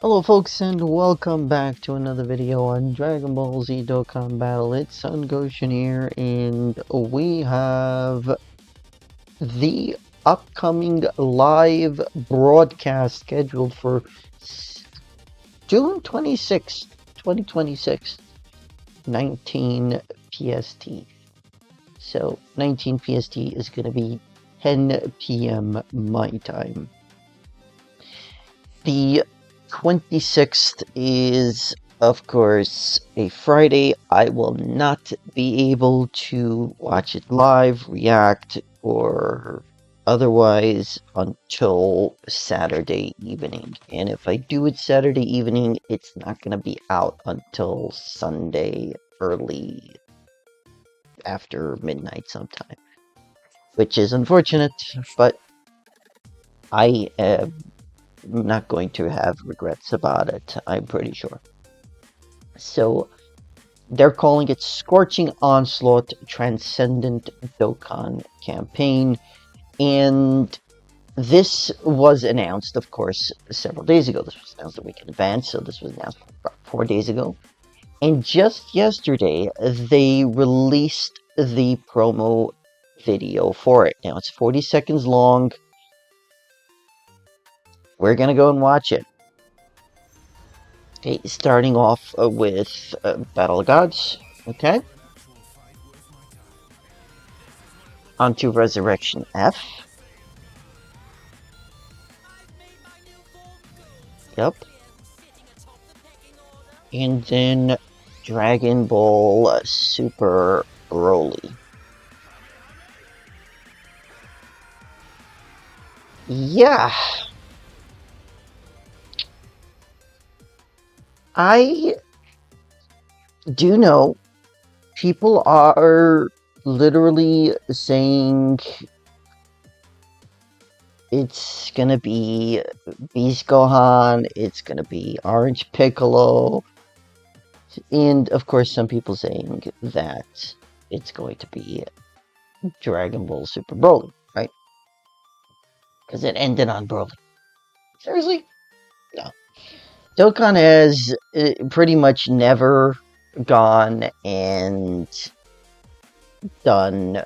Hello folks and welcome back to another video on Dragon Ball Z Dokkan Battle. It's Scorching here and we have the upcoming live broadcast scheduled for June 26th, 2026, 19 PST. So 19 PST is going to be 10 p.m. my time. The 26th is, of course, a Friday. I will not be able to watch it live, react, or otherwise until Saturday evening. And if I do it Saturday evening, it's not going to be out until Sunday early after midnight sometime, which is unfortunate, but I am not going to have regrets about it, I'm pretty sure. So, they're calling it Scorching Onslaught Transcendent Dokkan campaign, and this was announced, of course, several days ago. This was announced a week in advance, so this was announced about 4 days ago. And just yesterday, they released the promo video for it. Now, it's 40 seconds long. We're gonna go and watch it. Okay, starting off with Battle of Gods. Okay. Onto Resurrection F. Yep. And then Dragon Ball Super Broly. Yeah. I do know people are literally saying it's gonna be Beast Gohan, it's gonna be Orange Piccolo, and of course some people saying that it's going to be Dragon Ball Super Broly, right? Because it ended on Broly. Seriously? No. Dokkan has pretty much never gone and done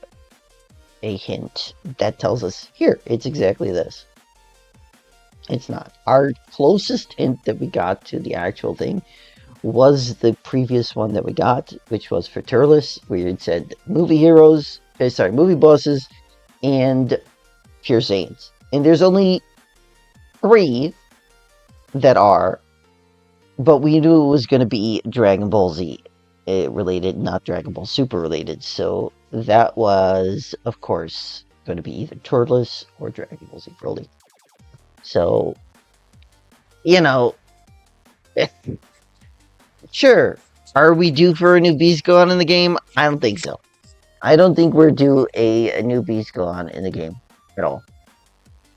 a hint that tells us, here, it's exactly this. It's not. Our closest hint that we got to the actual thing was the previous one that we got, which was for Turles, where it said movie bosses, and Pure Saiyans. And there's only 3 that are, but we knew it was going to be Dragon Ball Z related, not Dragon Ball Super related. So that was, of course, going to be either Turles or Dragon Ball Z Broly. So, you know, sure. Are we due for a new Beast Gohan in the game? I don't think so. I don't think we're due a new Beast Gohan in the game at all.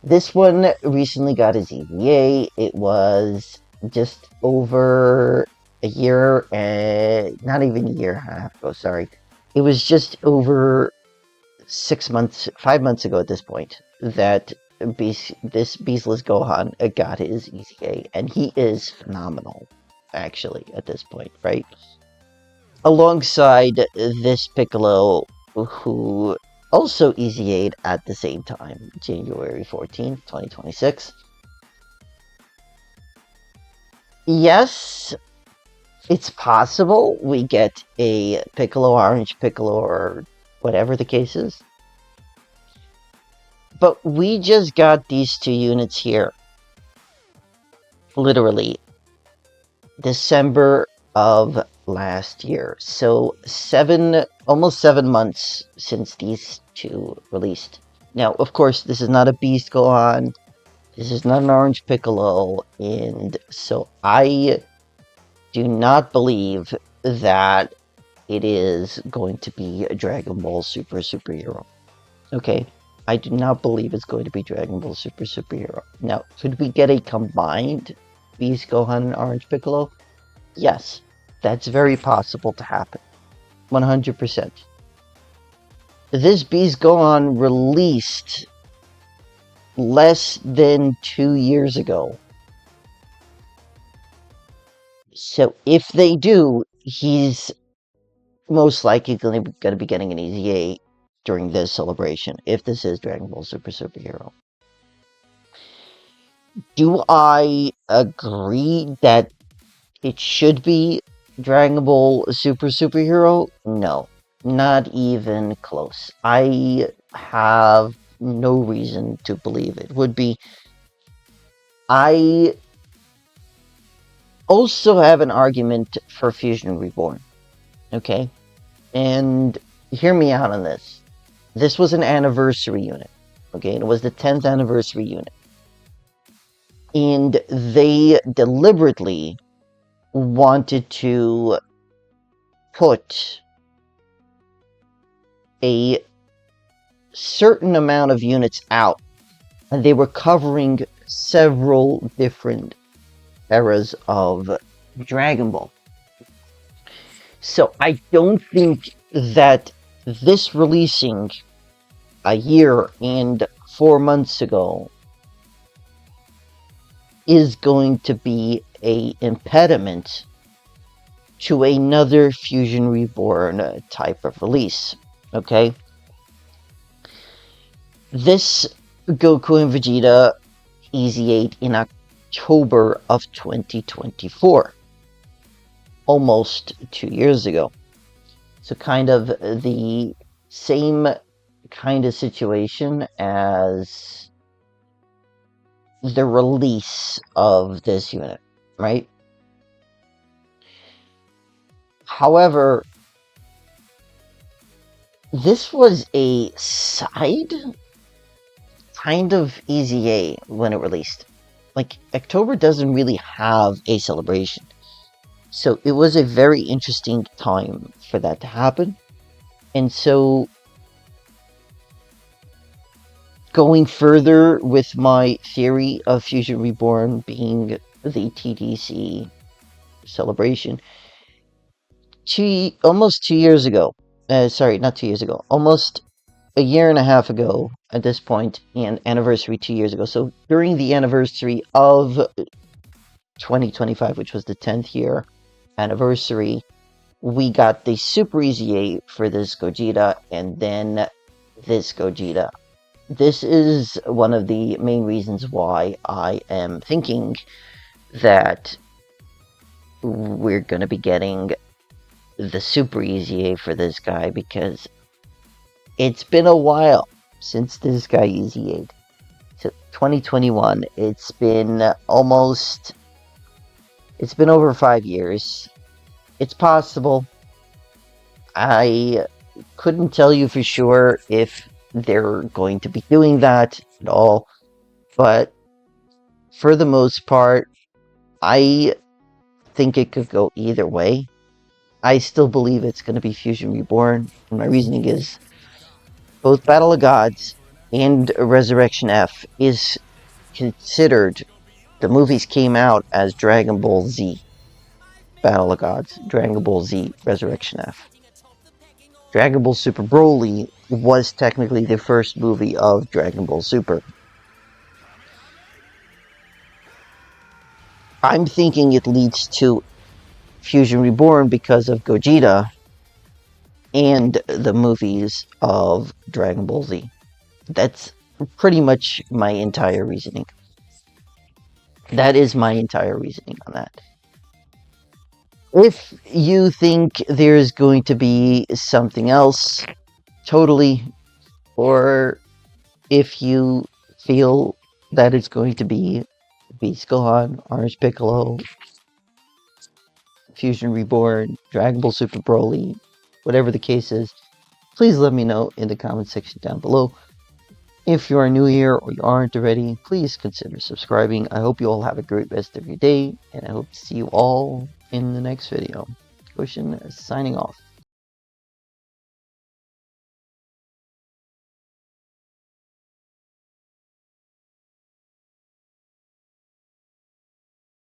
This one recently got his EVA. It was just over a year, not even a year and a half ago, sorry. It was just over 5 months ago at this point, that this Beastless Gohan got his EVA, and he is phenomenal, actually, at this point, right? Alongside this Piccolo, who also EZA'd at the same time, January 14th, 2026. Yes, it's possible we get a Piccolo, Orange Piccolo, or whatever the case is. But we just got these 2 units here. Literally. December of last year. So almost 7 months since these 2 released. Now, of course, this is not a Beast Gohan. This is not an Orange Piccolo. And so I do not believe that it is going to be a Dragon Ball Superhero. Okay? I do not believe it's going to be Dragon Ball Superhero. Now, could we get a combined Beast Gohan and Orange Piccolo? Yes, that's very possible to happen. 100%. This Beast Gohan released less than 2 years ago. So if they do, he's most likely going to be getting an EZA during this celebration, if this is Dragon Ball Super Superhero. Do I agree that it should be Dragon Ball Super Superhero? No, not even close. I have no reason to believe it would be. I also have an argument for Fusion Reborn, okay? And hear me out on this. This was an anniversary unit, okay? It was the 10th anniversary unit. And they deliberately wanted to put a certain amount of units out, and they were covering several different eras of Dragon Ball. So I don't think that this releasing a year and 4 months ago is going to be a impediment to another Fusion Reborn type of release, okay? This Goku and Vegeta EZ8 in October of 2024, almost 2 years ago. So kind of the same kind of situation as the release of this unit, right? However, this was a side kind of EZA when it released. Like, October doesn't really have a celebration. So it was a very interesting time for that to happen. And so, going further with my theory of Fusion Reborn being the TTC celebration, almost 2 years ago, sorry, not 2 years ago, almost a year and a half ago at this point, and anniversary 2 years ago. So during the anniversary of 2025, which was the 10th year anniversary, we got the Super EZA for this Gogeta, and then this Gogeta. This is one of the main reasons why I am thinking that we're going to be getting the Super EZA for this guy, because it's been a while since this guy EZA'd. So 2021, it's been over 5 years. It's possible. I couldn't tell you for sure if they're going to be doing that at all, but for the most part, I think it could go either way. I still believe it's going to be Fusion Reborn, and my reasoning is both Battle of Gods and Resurrection F is considered, the movies came out as Dragon Ball Z. Battle of Gods, Dragon Ball Z, Resurrection F. Dragon Ball Super Broly was technically the first movie of Dragon Ball Super. I'm thinking it leads to Fusion Reborn because of Gogeta and the movies of Dragon Ball Z. That's pretty much my entire reasoning. That is my entire reasoning on that. If you think there's going to be something else, totally, or if you feel that it's going to be Beast Gohan, Orange Piccolo, Fusion Reborn, Dragon Ball Super Broly, whatever the case is, please let me know in the comment section down below. If you are new here or you aren't already, please consider subscribing. I hope you all have a great rest of your day, and I hope to see you all in the next video. Goshin signing off.